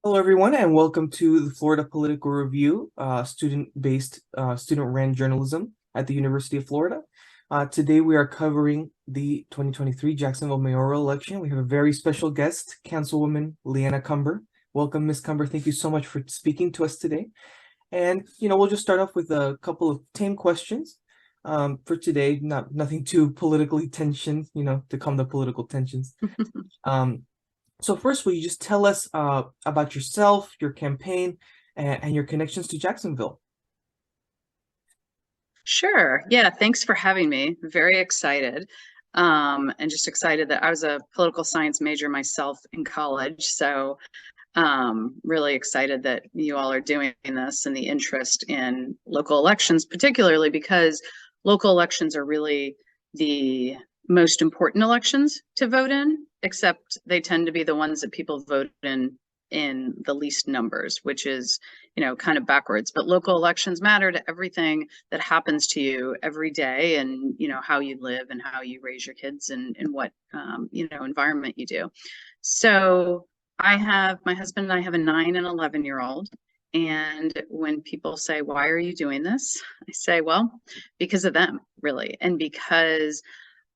Hello, everyone, and welcome to the Florida Political Review, student-based, student-ran journalism at the University of Florida. Today, we are covering the 2023 Jacksonville mayoral election. We have a very special guest, Councilwoman LeAnna Cumber. Welcome, Ms. Cumber. Thank you so much for speaking to us today. And, we'll just start off with a couple of tame questions for today. Nothing too politically tension, to calm the political tensions. So first, will you just tell us about yourself, your campaign, and your connections to Jacksonville? Sure. Yeah, thanks for having me. Very excited. And just excited that I was a political science major myself in college. So really excited that you all are doing this and the interest in local elections, particularly because local elections are really the most important elections to vote in, except they tend to be the ones that people vote in the least numbers, which is, kind of backwards. But local elections matter to everything that happens to you every day, and how you live and how you raise your kids and what environment you do. So I have my husband and I have a 9 and 11-year-old. And when people say, "Why are you doing this?" I say, well, because of them, really. And because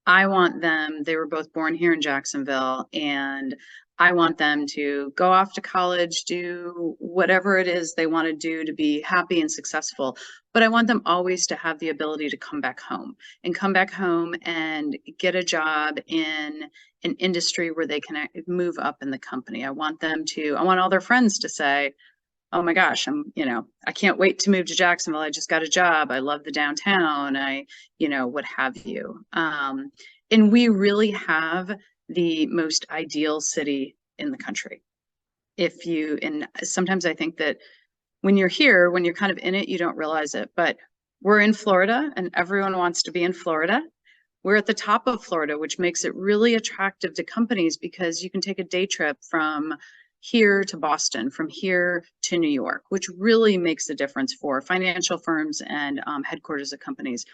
I want them, they were both born here in Jacksonville, and I want them to go off to college, do whatever it is they want to do to be happy and successful. But I want them always to have the ability to come back home and get a job in an industry where they can move up in the company. I want all their friends to say, "Oh my gosh, I can't wait to move to Jacksonville. I just got a job. I love the downtown. What have you." And we really have the most ideal city in the country. And sometimes I think that when you're here, when you're kind of in it, you don't realize it, but we're in Florida and everyone wants to be in Florida. We're at the top of Florida, which makes it really attractive to companies because you can take a day trip from here to Boston, from here to New York, which really makes a difference for financial firms and headquarters of companies.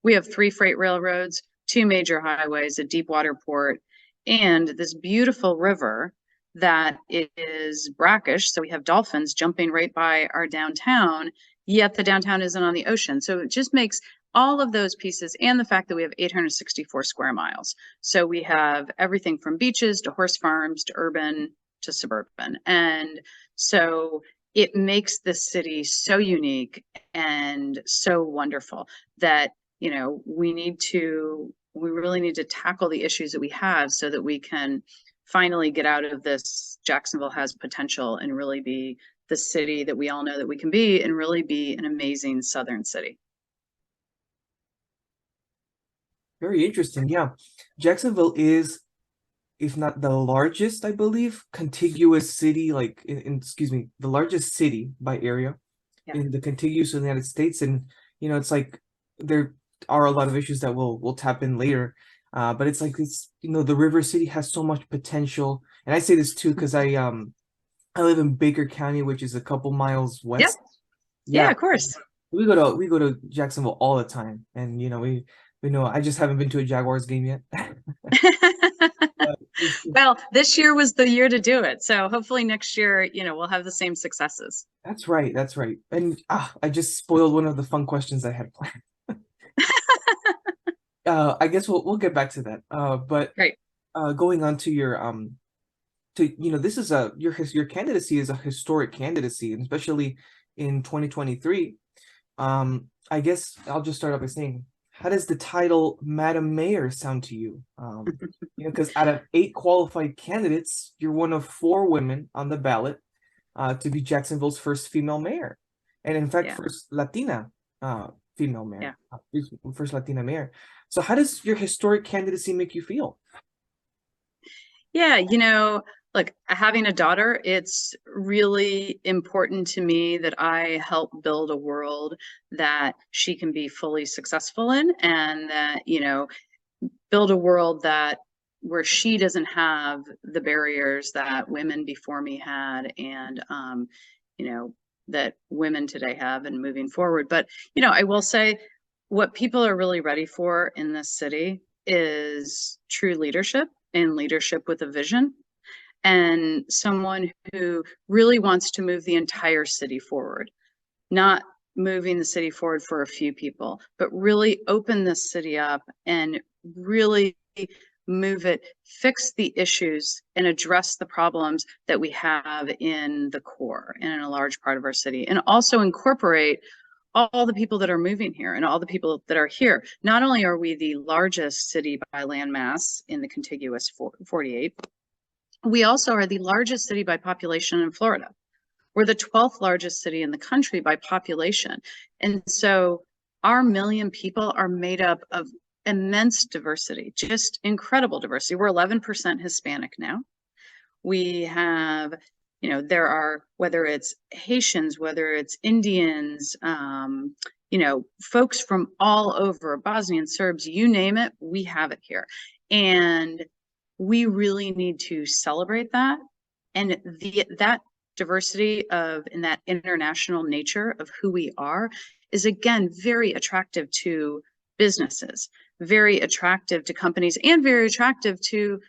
We have 3 freight railroads, 2 major highways, a deep water port, and this beautiful river that is brackish. So we have dolphins jumping right by our downtown, yet the downtown isn't on the ocean. So it just makes all of those pieces, and the fact that we have 864 square miles. So we have everything from beaches to horse farms to urban to suburban. And so it makes this city so unique and so wonderful that, we really need to tackle the issues that we have so that we can finally get out of this Jacksonville has potential and really be the city that we all know that we can be and really be an amazing Southern city. Very interesting. Yeah. Jacksonville is, if not the largest, I believe, contiguous city, like excuse me, the largest city by area Yeah. in the contiguous United States. And, it's like there are a lot of issues that we'll tap in later. But it's like the river city has so much potential. And I say this too because I live in Baker County, which is a couple miles Yep. west. Yeah, Yeah, of course. we go to Jacksonville all the time, and we know I just haven't been to a Jaguars game yet. But Well, this year was the year to do it. So hopefully next year, we'll have the same successes. that's right, that's right. And I just spoiled one of the fun questions I had planned. I guess we'll get back to that. But Great. going on to your this is your candidacy is a historic candidacy, and especially in 2023. I guess I'll just start off by saying, how does the title Madam Mayor sound to you? Because out of 8 qualified candidates, you're one of 4 women on the ballot to be Jacksonville's first female mayor, and in fact, Yeah. first Latina female Yeah. mayor, first Latina mayor. So, how does your historic candidacy make you feel? Yeah, look, having a daughter, it's really important to me that I help build a world that she can be fully successful in, and that, build a world that where she doesn't have the barriers that women before me had, and that women today have and moving forward. But I will say what people are really ready for in this city is true leadership and leadership with a vision. and someone who really wants to move the entire city forward, not moving the city forward for a few people, but really open this city up and really move it, fix the issues, and address the problems that we have in the core and in a large part of our city, and also incorporate all the people that are moving here and all the people that are here. Not only are we the largest city by land mass in the contiguous 48, we also are the largest city by population in Florida. We're the 12th largest city in the country by population. And so our million people are made up of immense diversity, just incredible diversity. We're 11% Hispanic now. We have, there are, whether it's Haitians, whether it's Indians, folks from all over, Bosnian, Serbs, you name it, we have it here. And we really need to celebrate that. And that diversity and that international nature of who we are is, again, very attractive to businesses, very attractive to companies, and very attractive to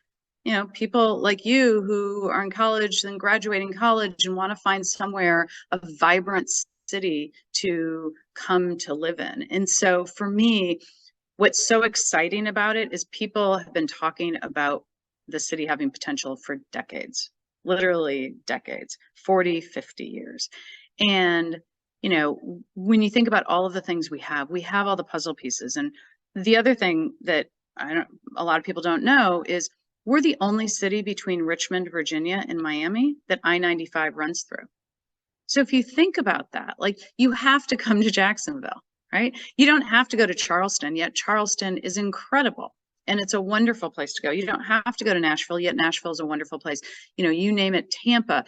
people like you who are in college and graduating college and want to find somewhere, a vibrant city to come to live in. And so for me, what's so exciting about it is people have been talking about the city having potential for decades, literally decades, 40, 50 years. And, when you think about all of the things we have all the puzzle pieces. And the other thing that a lot of people don't know is we're the only city between Richmond, Virginia, and Miami that I-95 runs through. So if you think about that, like, you have to come to Jacksonville, right? You don't have to go to Charleston, yet Charleston is incredible. And it's a wonderful place to go. You don't have to go to Nashville, yet Nashville is a wonderful place. You name it, Tampa.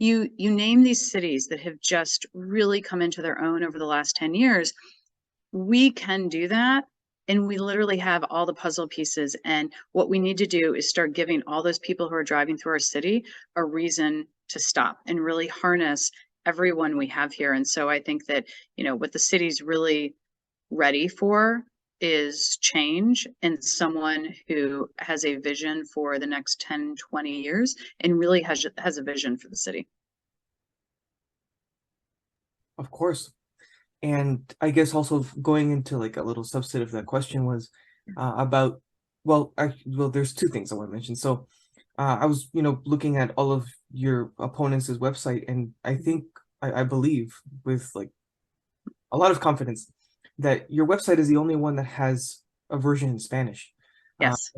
You name these cities that have just really come into their own over the last 10 years. We can do that. And we literally have all the puzzle pieces. And what we need to do is start giving all those people who are driving through our city a reason to stop and really harness everyone we have here. And so I think that, what the city's really ready for is change, and someone who has a vision for the next 10, 20 years and really has a vision for the city. Of course. And I guess also going into like a little subset of that question was about, there's two things I want to mention. So I was, looking at all of your opponents' website, and I think, I believe with like a lot of confidence that your website is the only one that has a version in Spanish. Yes.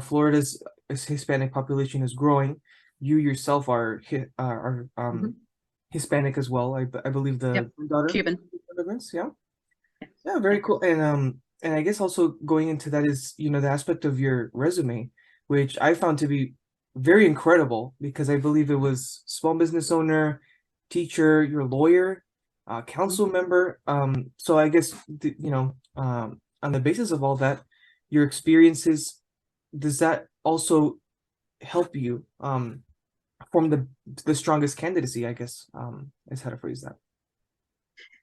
Florida's Hispanic population is growing. You yourself are Hispanic as well. I believe the daughter Cuban immigrants. Yeah, very cool. And I guess also going into that is the aspect of your resume, which I found to be very incredible, because I believe it was small business owner, teacher, you're a lawyer, council member. So I guess on the basis of all that, your experiences, does that also help you form the strongest candidacy, I guess, is how to phrase that.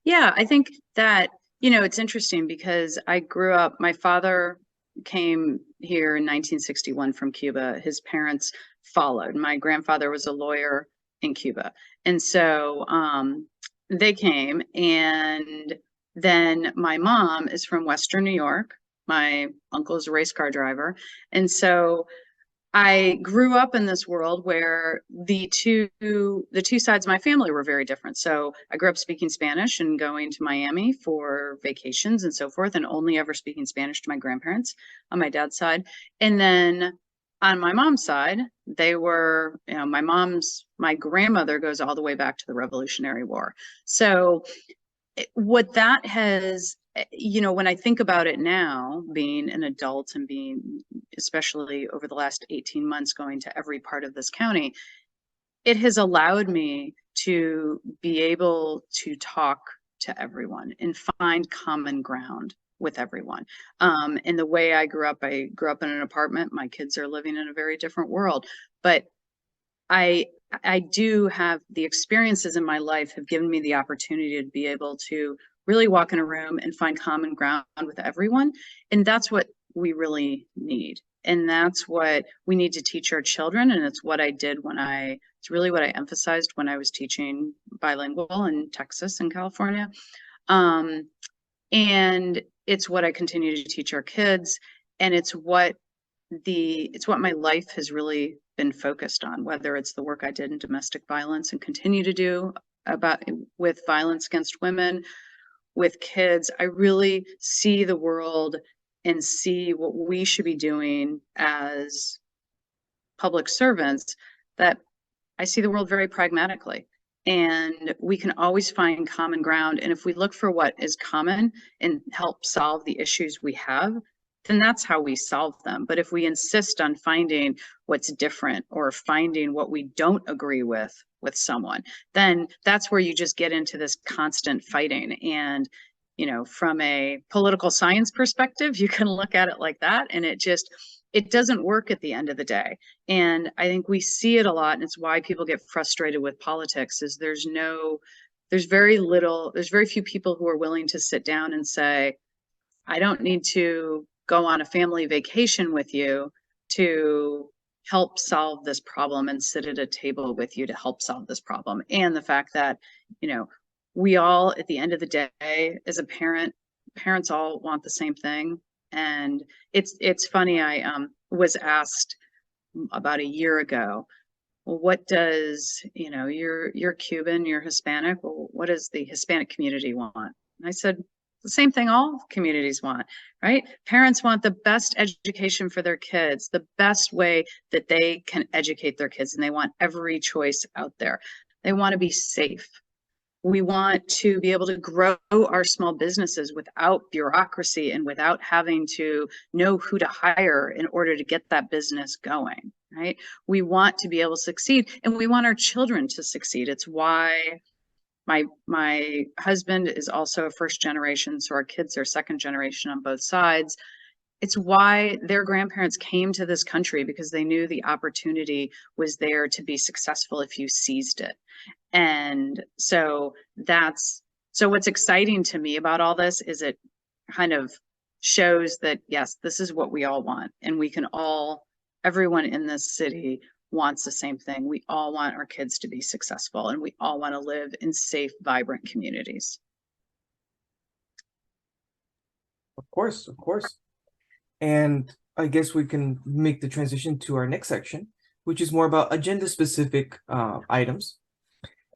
Yeah, I think that, it's interesting because I grew up, my father came here in 1961 from Cuba. His parents followed. My grandfather was a lawyer in Cuba. And so they came, and then my mom is from Western New York. My uncle is a race car driver. And so I grew up in this world where the two sides of my family were very different. So I grew up speaking Spanish and going to Miami for vacations and so forth, and only ever speaking Spanish to my grandparents on my dad's side. And then on my mom's side, they were, my grandmother goes all the way back to the Revolutionary War. So what that has, when I think about it now, being an adult and being, especially over the last 18 months, going to every part of this county, it has allowed me to be able to talk to everyone and find common ground with everyone. And the way I grew up in an apartment. My kids are living in a very different world, but I do have the experiences in my life have given me the opportunity to be able to really walk in a room and find common ground with everyone. And that's what we really need. And that's what we need to teach our children. And it's what I did it's really what I emphasized when I was teaching bilingual in Texas and California. And it's what I continue to teach our kids. And it's what my life has really been focused on, whether it's the work I did in domestic violence and continue to do with violence against women, with kids. I really see the world and see what we should be doing as public servants, that I see the world very pragmatically. And we can always find common ground. And if we look for what is common and help solve the issues we have, then that's how we solve them. But if we insist on finding what's different or finding what we don't agree with someone, then that's where you just get into this constant fighting. And, from a political science perspective, you can look at it like that, and it doesn't work at the end of the day. And I think we see it a lot, and it's why people get frustrated with politics, is there's very few people who are willing to sit down and say, I don't need to go on a family vacation with you to help solve this problem and sit at a table with you to help solve this problem. And the fact that, we all, at the end of the day, as a parents all want the same thing. And it's funny, I was asked about a year ago, well, what does, you're Cuban, you're Hispanic, well, what does the Hispanic community want? And I said, the same thing all communities want, right? Parents want the best education for their kids, the best way that they can educate their kids, and they want every choice out there. They want to be safe. We want to be able to grow our small businesses without bureaucracy and without having to know who to hire in order to get that business going, right? We want to be able to succeed, and we want our children to succeed. It's why my husband is also a first generation, so our kids are second generation on both sides. It's why their grandparents came to this country, because they knew the opportunity was there to be successful if you seized it. And so what's exciting to me about all this is it kind of shows that, yes, this is what we all want. And everyone in this city wants the same thing. We all want our kids to be successful, and we all want to live in safe, vibrant communities. Of course. And I guess we can make the transition to our next section, which is more about agenda-specific items.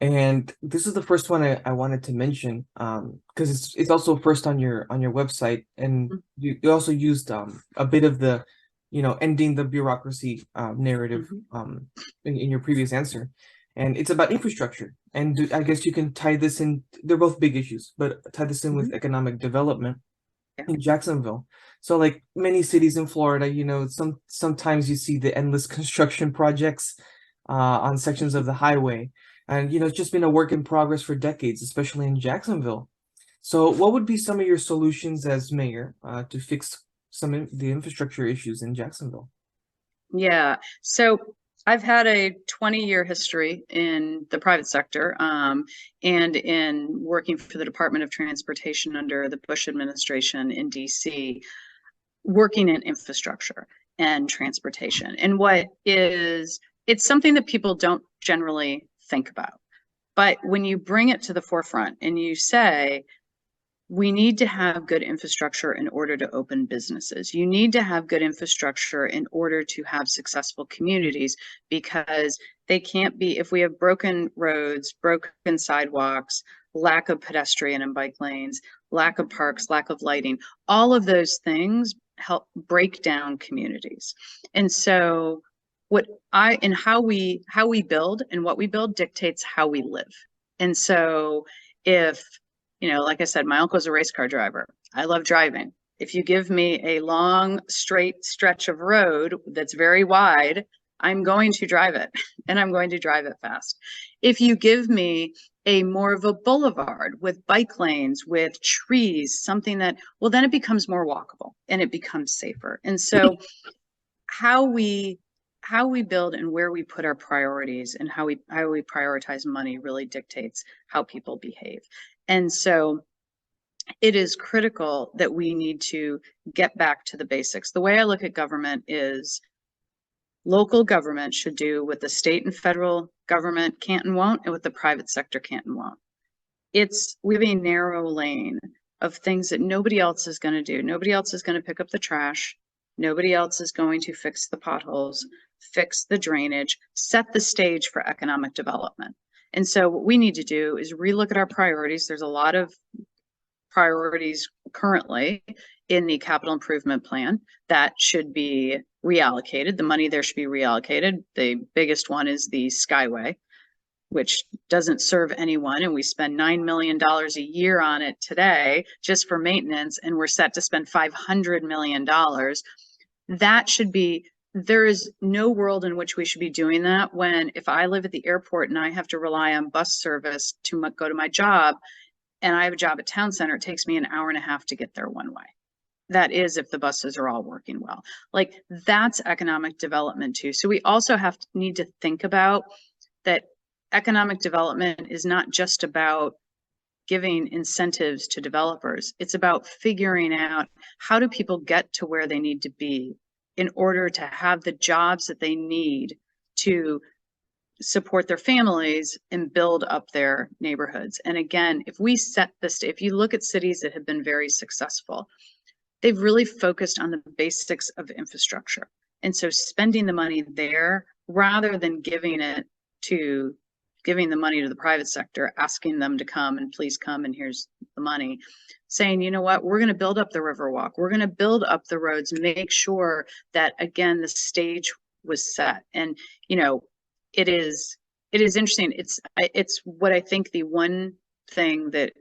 And this is the first one I wanted to mention, because it's also first on your website, and you also used a bit of the ending the bureaucracy narrative in your previous answer. And it's about infrastructure. And I guess you can tie this in, they're both big issues, but tie this in with economic development in Jacksonville. So like many cities in Florida, sometimes you see the endless construction projects on sections of the highway. And, it's just been a work in progress for decades, especially in Jacksonville. So what would be some of your solutions as mayor to fix some of the infrastructure issues in Jacksonville? Yeah, so I've had a 20-year history in the private sector and in working for the Department of Transportation under the Bush administration in DC, working in infrastructure and transportation. And it's something that people don't generally think about. But when you bring it to the forefront and you say, we need to have good infrastructure in order to open businesses. You need to have good infrastructure in order to have successful communities, because they can't be, if we have broken roads, broken sidewalks, lack of pedestrian and bike lanes, lack of parks, lack of lighting, all of those things help break down communities. And so how we build and what we build dictates how we live. And so if, like I said, my uncle's a race car driver. I love driving. If you give me a long, straight stretch of road that's very wide, I'm going to drive it, and I'm going to drive it fast. If you give me a more of a boulevard with bike lanes, with trees, something that, well, then it becomes more walkable and it becomes safer. And so how we build and where we put our priorities and how we prioritize money really dictates how people behave. And so it is critical that we need to get back to the basics. The way I look at government is local government should do what the state and federal government can't and won't, and what the private sector can't and won't. We have a narrow lane of things that nobody else is going to do. Nobody else is going to pick up the trash. Nobody else is going to fix the potholes, fix the drainage, set the stage for economic development. And so what we need to do is relook at our priorities. There's a lot of priorities currently in the capital improvement plan that should be reallocated. The money there should be reallocated. The biggest one is the Skyway, which doesn't serve anyone. And we spend $9 million a year on it today just for maintenance, and we're set to spend $500 million. That should be, there is no world in which we should be doing that when, if I live at the airport and I have to rely on bus service to go to my job, and I have a job at Town Center, it takes me an hour and a half to get there one way. That is if the buses are all working well. Like, that's economic development too. So we also need to think about that economic development is not just about giving incentives to developers. It's about figuring out how do people get to where they need to be in order to have the jobs that they need to support their families and build up their neighborhoods. And again, if you look at cities that have been very successful, they've really focused on the basics of infrastructure. And so spending the money there rather than giving the money to the private sector, asking them to come and please come and here's the money, saying, you know what, we're going to build up the Riverwalk. We're going to build up the roads, make sure that, again, the stage was set. And, you know, it is interesting. It's what I think the one thing that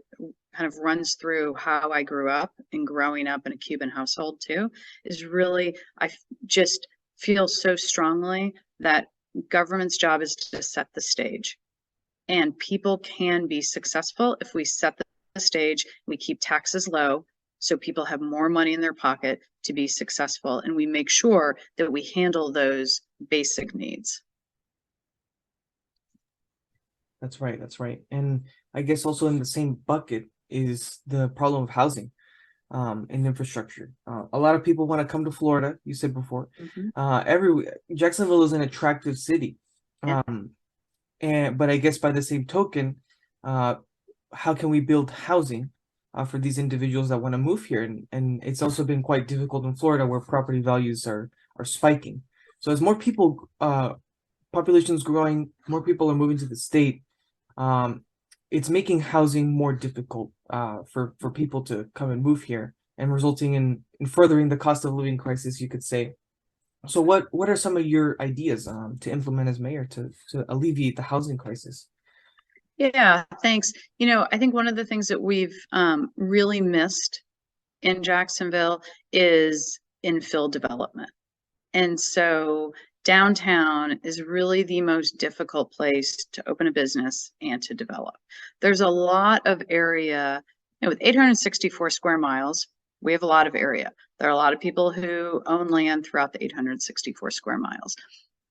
kind of runs through how I grew up and growing up in a Cuban household too, is really, I just feel so strongly that government's job is to set the stage. And people can be successful if we set the stage, we keep taxes low, so people have more money in their pocket to be successful. And we make sure that we handle those basic needs. That's right. That's right. And I guess also in the same bucket is the problem of housing and infrastructure. A lot of people want to come to Florida, you said before. Jacksonville is an attractive city. Yeah. But I guess by the same token, how can we build housing for these individuals that want to move here? And it's also been quite difficult in Florida, where property values are spiking. So as more people, population is growing, more people are moving to the state. It's making housing more difficult for people to come and move here, and resulting in furthering the cost of living crisis, you could say. So what are some of your ideas to implement as mayor to alleviate the housing crisis? Yeah, thanks. You know, I think one of the things that we've really missed in Jacksonville is infill development. And so downtown is really the most difficult place to open a business and to develop. There's a lot of area, you know, with 864 square miles, we have a lot of area. There are a lot of people who own land throughout the 864 square miles.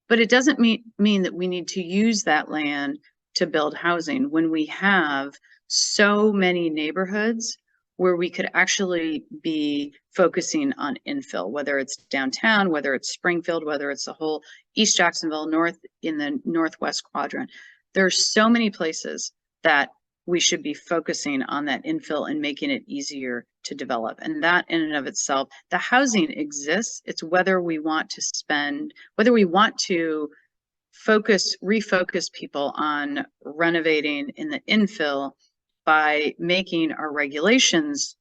But it doesn't mean that we need to use that land to build housing when we have so many neighborhoods where we could actually be focusing on infill, whether it's downtown, whether it's Springfield, whether it's the whole East Jacksonville, north in the northwest quadrant. There's so many places that we should be focusing on that infill and making it easier to develop. And that in and of itself, the housing exists. It's whether we want to refocus people on renovating in the infill by making our regulations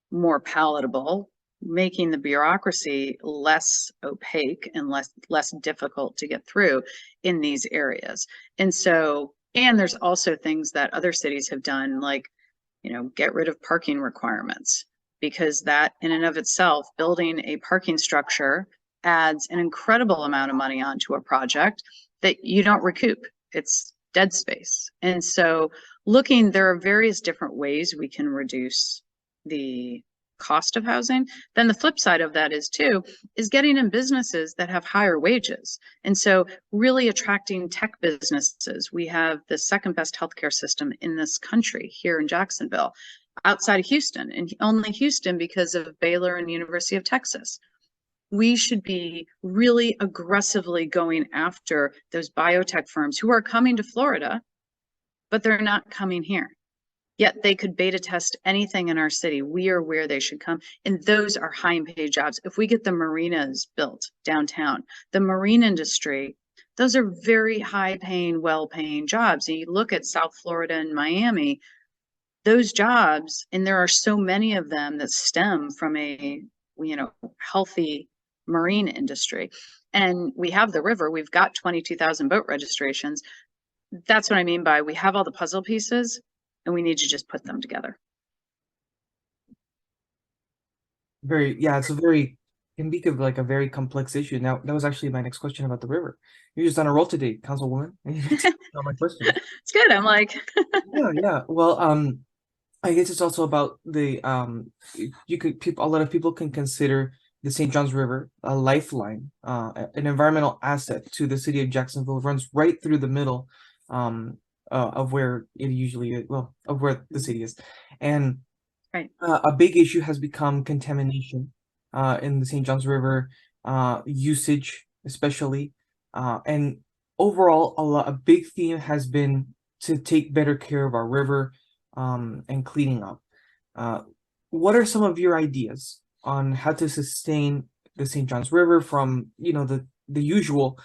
more palatable, making the bureaucracy less opaque and less difficult to get through in these areas. And there's also things that other cities have done, like, you know, get rid of parking requirements, because that in and of itself, building a parking structure adds an incredible amount of money onto a project that you don't recoup. It's dead space. And so there are various different ways we can reduce the cost of housing. Then the flip side of that is getting in businesses that have higher wages. And so really attracting tech businesses. We have the second best healthcare system in this country here in Jacksonville. outside of Houston, and only Houston because of Baylor and University of Texas. We should be really aggressively going after those biotech firms who are coming to Florida, but they're not coming here. Yet they could beta test anything in our city. We are where they should come. And those are high and paid jobs. If we get the marinas built downtown, the marine industry, those are very high paying, well paying jobs. And you look at South Florida and Miami, those jobs, and there are so many of them that stem from a, healthy marine industry. And we have the river, we've got 22,000 boat registrations. That's what I mean by we have all the puzzle pieces and we need to just put them together. It's a very can be like a very complex issue. Now, that was actually my next question about the river. You're just on a roll today, councilwoman. Not my question. It's good. I'm like, Yeah. Well, I guess it's also about the a lot of people can consider the St. Johns River a lifeline, an environmental asset to the city of Jacksonville. It runs right through the middle of where it usually is, of where the city is. And right. A big issue has become contamination in the St. Johns River, usage especially, and overall a big theme has been to take better care of our river and cleaning up. What are some of your ideas on how to sustain the St. Johns River from the usual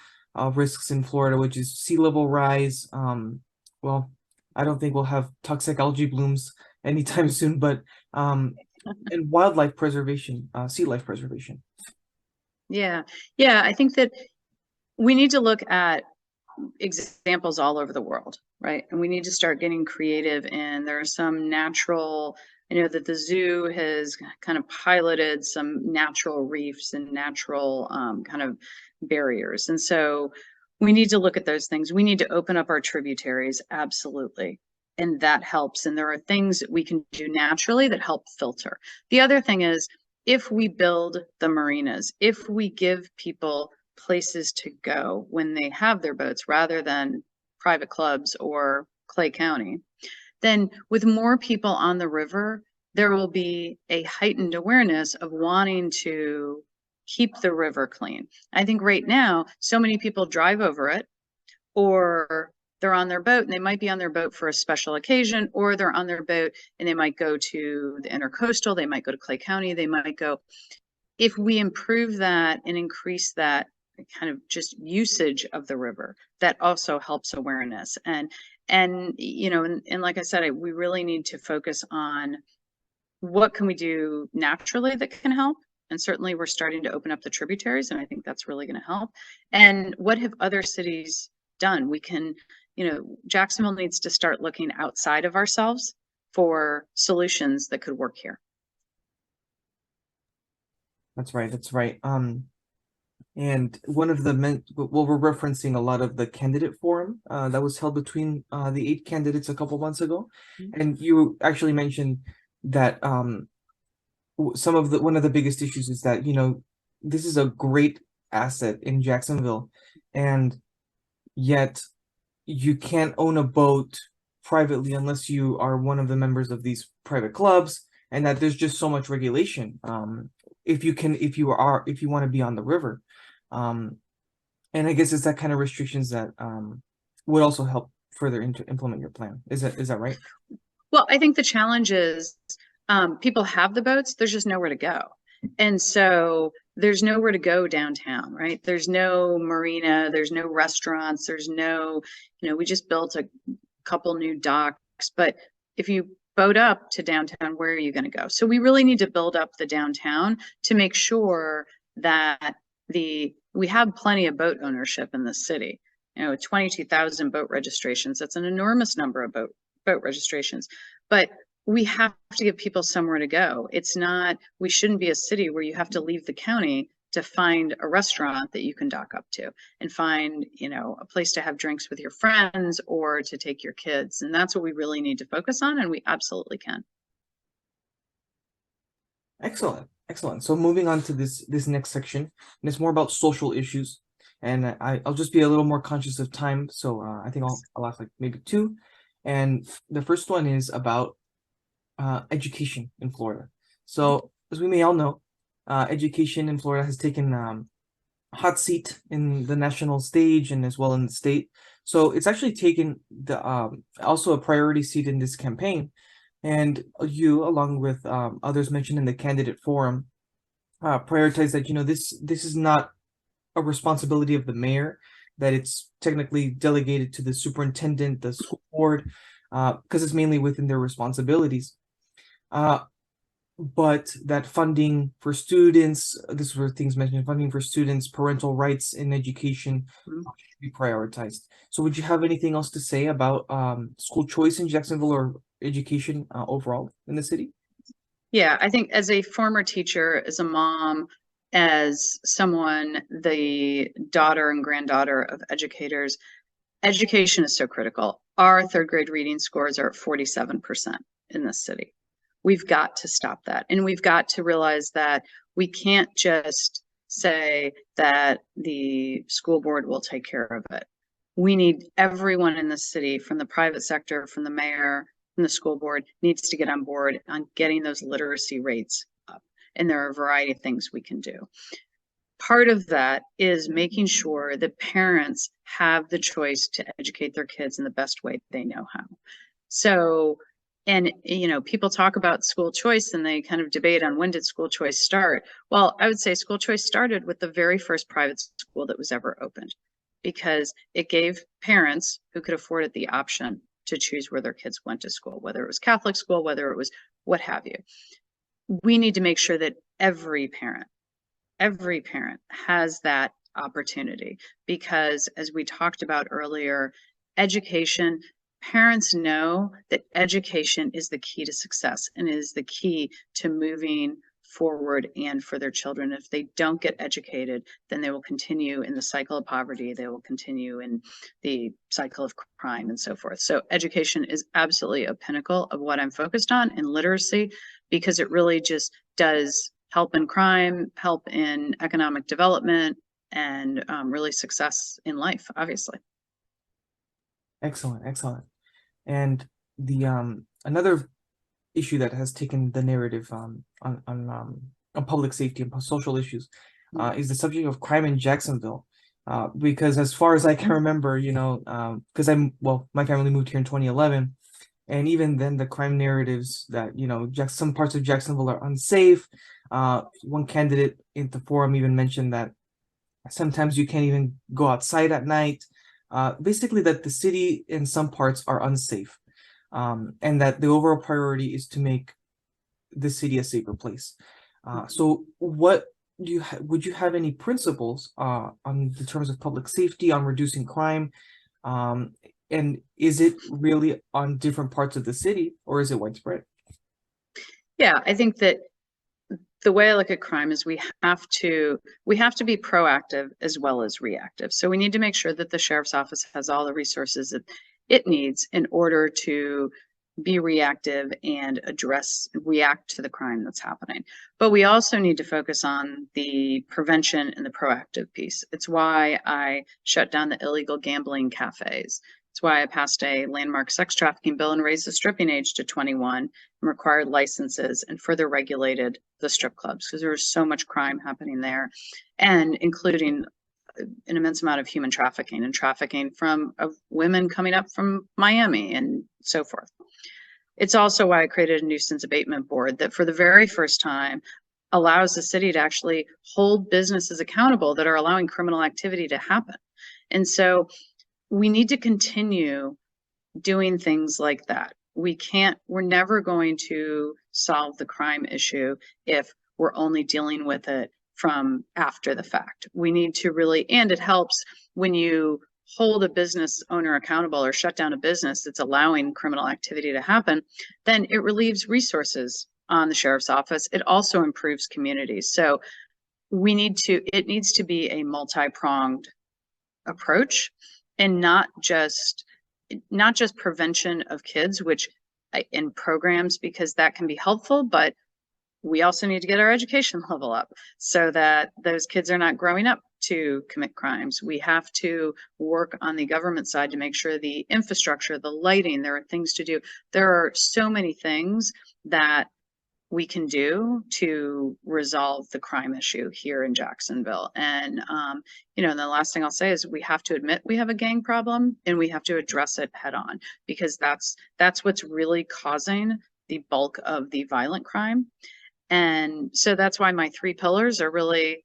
risks in Florida, which is sea level rise? Well, I don't think we'll have toxic algae blooms anytime soon, but and wildlife preservation, sea life preservation. Yeah, I think that we need to look at examples all over the world, right? And we need to start getting creative. And there are some natural, that the zoo has kind of piloted some natural reefs and natural kind of barriers. And so we need to look at those things. We need to open up our tributaries, absolutely. And that helps. And there are things that we can do naturally that help filter. The other thing is, if we build the marinas, if we give people places to go when they have their boats rather than private clubs or Clay County, then with more people on the river, there will be a heightened awareness of wanting to keep the river clean. I think right now, so many people drive over it, or they're on their boat and they might be on their boat for a special occasion, or they're on their boat and they might go to the intercoastal, they might go to Clay County, they might go. If we improve that and increase that kind of just usage of the river, that also helps awareness. And like I said, we really need to focus on what can we do naturally that can help. And certainly we're starting to open up the tributaries, and I think that's really going to help. And what have other cities done? We can, Jacksonville needs to start looking outside of ourselves for solutions that could work here. That's right. And one of the we're referencing a lot of the candidate forum that was held between the 8 candidates a couple months ago. Mm-hmm. And you actually mentioned that one of the biggest issues is that this is a great asset in Jacksonville, and yet you can't own a boat privately unless you are one of the members of these private clubs, and that there's just so much regulation if you want to be on the river. And I guess it's that kind of restrictions that would also help further implement your plan. Is that right? Well, I think the challenge is people have the boats, there's just nowhere to go. And so there's nowhere to go downtown, right? There's no marina, there's no restaurants, there's no, we just built a couple new docks, but if you boat up to downtown, where are you going to go? So we really need to build up the downtown to make sure that we have plenty of boat ownership in the city. 22,000 boat registrations, that's an enormous number of boat registrations, but we have to give people somewhere to go. We shouldn't be a city where you have to leave the county to find a restaurant that you can dock up to and find, a place to have drinks with your friends or to take your kids. And that's what we really need to focus on. And we absolutely can. Excellent. So moving on to this next section, and it's more about social issues. And I'll just be a little more conscious of time. So I think I'll ask like maybe 2. And the first one is about education in Florida. So, as we may all know, education in Florida has taken hot seat in the national stage and as well in the state. So it's actually taken the also a priority seat in this campaign. And you, along with others mentioned in the candidate forum, prioritize that this is not a responsibility of the mayor, that it's technically delegated to the superintendent, the school board, because it's mainly within their responsibilities. But that funding for students, this were things mentioned, funding for students, parental rights in education should be prioritized. So would you have anything else to say about school choice in Jacksonville or education overall in the city? Yeah, I think as a former teacher, as a mom, as someone, the daughter and granddaughter of educators, education is so critical. Our third grade reading scores are at 47% in this city. We've got to stop that. And we've got to realize that we can't just say that the school board will take care of it. We need everyone in the city, from the private sector, from the mayor, from the school board, needs to get on board on getting those literacy rates up. And there are a variety of things we can do. Part of that is making sure that parents have the choice to educate their kids in the best way they know how. So, and people talk about school choice and they kind of debate on when did school choice start. Well, I would say school choice started with the very first private school that was ever opened, because it gave parents who could afford it the option to choose where their kids went to school, whether it was Catholic school, whether it was what have you. We need to make sure that every parent has that opportunity, because as we talked about earlier, education, parents know that education is the key to success and is the key to moving forward and for their children. If they don't get educated, then they will continue in the cycle of poverty, they will continue in the cycle of crime and so forth. So education is absolutely a pinnacle of what I'm focused on, in literacy, because it really just does help in crime, help in economic development, and really success in life, obviously. Excellent, excellent. And the another issue that has taken the narrative on public safety and social issues is the subject of crime in Jacksonville. Because as far as I can remember, because my family moved here in 2011, and even then the crime narratives that some parts of Jacksonville are unsafe. One candidate in the forum even mentioned that sometimes you can't even go outside at night. Basically that the city in some parts are unsafe, and that the overall priority is to make the city a safer place. So what would you have any principles on the terms of public safety, on reducing crime? And is it really on different parts of the city, or is it widespread? Yeah, I think that the way I look at crime is we have to be proactive as well as reactive. So we need to make sure that the sheriff's office has all the resources that it needs in order to be reactive and react to the crime that's happening. But we also need to focus on the prevention and the proactive piece. It's why I shut down the illegal gambling cafes. It's why I passed a landmark sex trafficking bill and raised the stripping age to 21 and required licenses and further regulated the strip clubs, because there was so much crime happening there, and including an immense amount of human trafficking and trafficking of women coming up from Miami and so forth. It's also why I created a nuisance abatement board that for the very first time allows the city to actually hold businesses accountable that are allowing criminal activity to happen. And so we need to continue doing things like that. We're never going to solve the crime issue if we're only dealing with it from after the fact. We need to really, and it helps when you hold a business owner accountable or shut down a business that's allowing criminal activity to happen, then it relieves resources on the sheriff's office. It also improves communities. So it needs to be a multi-pronged approach, and not just prevention of kids, which in programs, because that can be helpful, but we also need to get our education level up so that those kids are not growing up to commit crimes. We have to work on the government side to make sure the infrastructure, the lighting, there are things to do. There are so many things that we can do to resolve the crime issue here in Jacksonville. And, and the last thing I'll say is we have to admit we have a gang problem and we have to address it head on, because that's what's really causing the bulk of the violent crime. And so that's why my three pillars are really,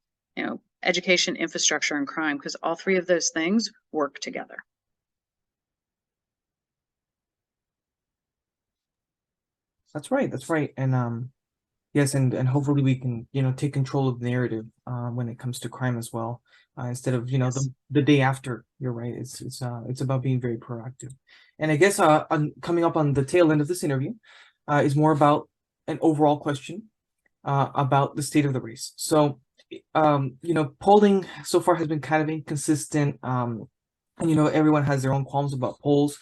education, infrastructure, and crime, because all three of those things work together. That's right. That's right. And yes, and hopefully we can, take control of the narrative when it comes to crime as well. Instead of, Yes. the day after. You're right. It's about being very proactive. And I guess coming up on the tail end of this interview is more about an overall question about the state of the race. So, polling so far has been kind of inconsistent. And everyone has their own qualms about polls,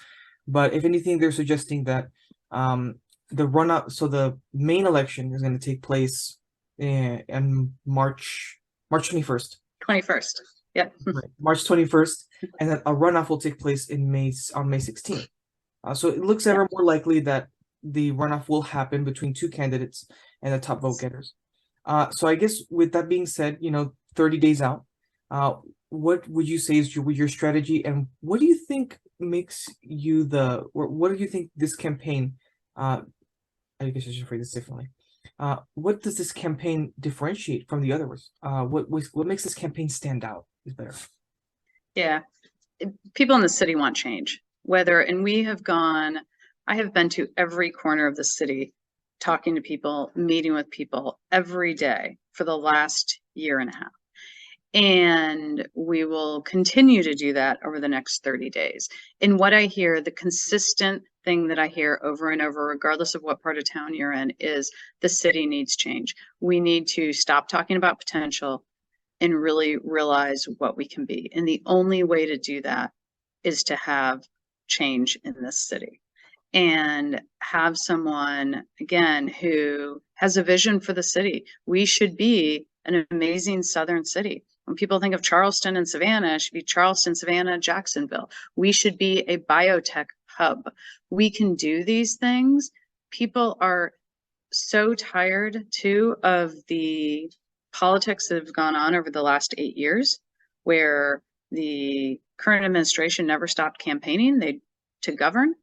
but if anything, they're suggesting that the the main election is going to take place in March 21st. 21st. Yep. Right. March 21st, and then a runoff will take place on May 16th. So it looks ever more likely that the runoff will happen between two candidates and the top vote getters. So I guess with that being said, 30 days out, what would you say is your strategy, and what do you think makes you what do you think this campaign, I guess I should phrase this differently. What does this campaign differentiate from the others? What makes this campaign stand out is better. Yeah. People in the city want change. I have been to every corner of the city, talking to people, meeting with people every day for the last year and a half. And we will continue to do that over the next 30 days. And what I hear, the consistent thing that I hear over and over, regardless of what part of town you're in, is the city needs change. We need to stop talking about potential and really realize what we can be. And the only way to do that is to have change in this city and have someone, again, who has a vision for the city. We should be an amazing Southern city. When people think of Charleston and Savannah, it should be Charleston, Savannah, Jacksonville. We should be a biotech hub. We can do these things. People are so tired, too, of the politics that have gone on over the last 8 years, where the current administration never stopped campaigning to govern.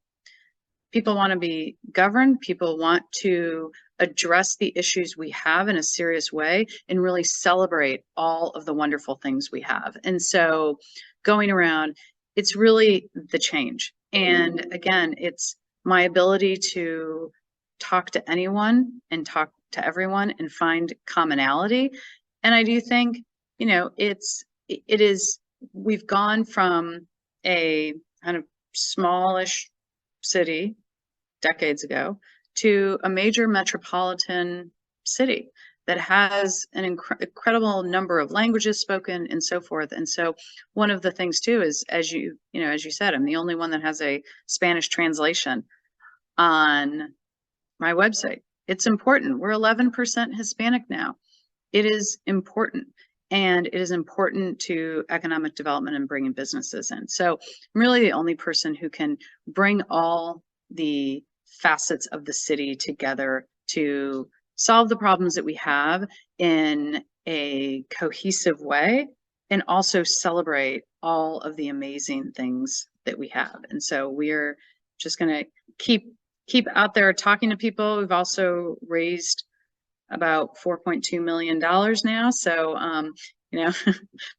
People want to be governed. People want to address the issues we have in a serious way and really celebrate all of the wonderful things we have. And so going around, it's really the change. And again, it's my ability to talk to anyone and talk to everyone and find commonality. And I do think, we've gone from a kind of smallish city decades ago to a major metropolitan city that has an incredible number of languages spoken and so forth. And so one of the things too is, as you said, I'm the only one that has a Spanish translation on my website. It's important. We're 11% Hispanic now. It is important. And it is important to economic development and bringing businesses in. So I'm really the only person who can bring all the facets of the city together to solve the problems that we have in a cohesive way, and also celebrate all of the amazing things that we have. And so we're just going to keep out there talking to people. We've also raised about $4.2 million now. So,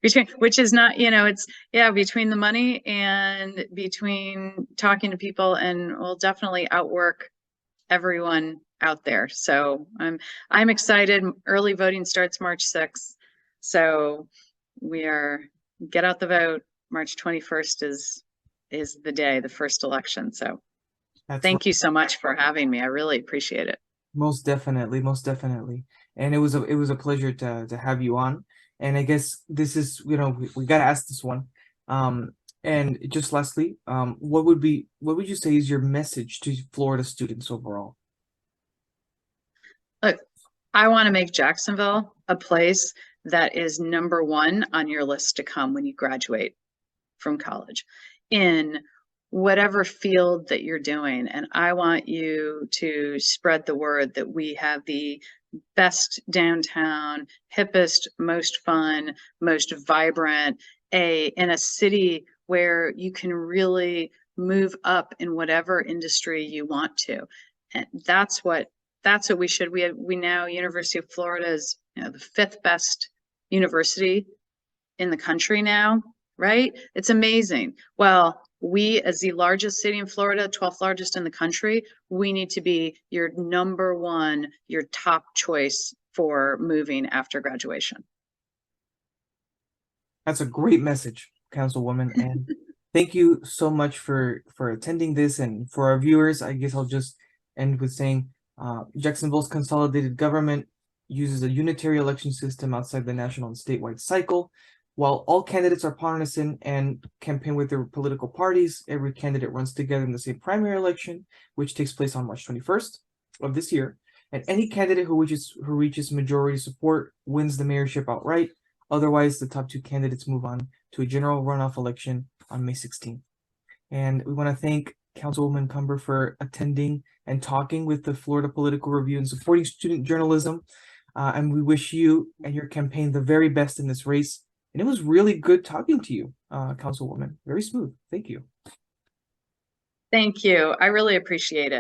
which is not, between the money and between talking to people, and we'll definitely outwork everyone out there. So I'm excited. Early voting starts March 6th. So get out the vote. March 21st is the day, the first election. So thank you so much for having me. I really appreciate it. Most definitely. And it was a pleasure to have you on. And I guess this is, we got to ask this one. And just lastly, what would you say is your message to Florida students overall? Look, I want to make Jacksonville a place that is number one on your list to come when you graduate from college in whatever field that you're doing. And I want you to spread the word that we have the best downtown, hippest, most fun, most vibrant, in a city where you can really move up in whatever industry you want to. And that's what we should. We now, University of Florida is, you know, the 5th best university in the country now, right? It's amazing. Well, we, as the largest city in Florida, 12th largest in the country, we need to be your number one, your top choice for moving after graduation. That's a great message, Councilwoman, and thank you so much for attending this. And for our viewers, I guess I'll just end with saying Jacksonville's consolidated government uses a unitary election system outside the national and statewide cycle. While all candidates are partisan and campaign with their political parties, every candidate runs together in the same primary election, which takes place on March 21st of this year. And any candidate who reaches majority support wins the mayorship outright. Otherwise, the top 2 candidates move on to a general runoff election on May 16th. And we want to thank Councilwoman Cumber for attending and talking with the Florida Political Review and supporting student journalism. And we wish you and your campaign the very best in this race. And it was really good talking to you, Councilwoman. Very smooth. Thank you. Thank you. I really appreciate it.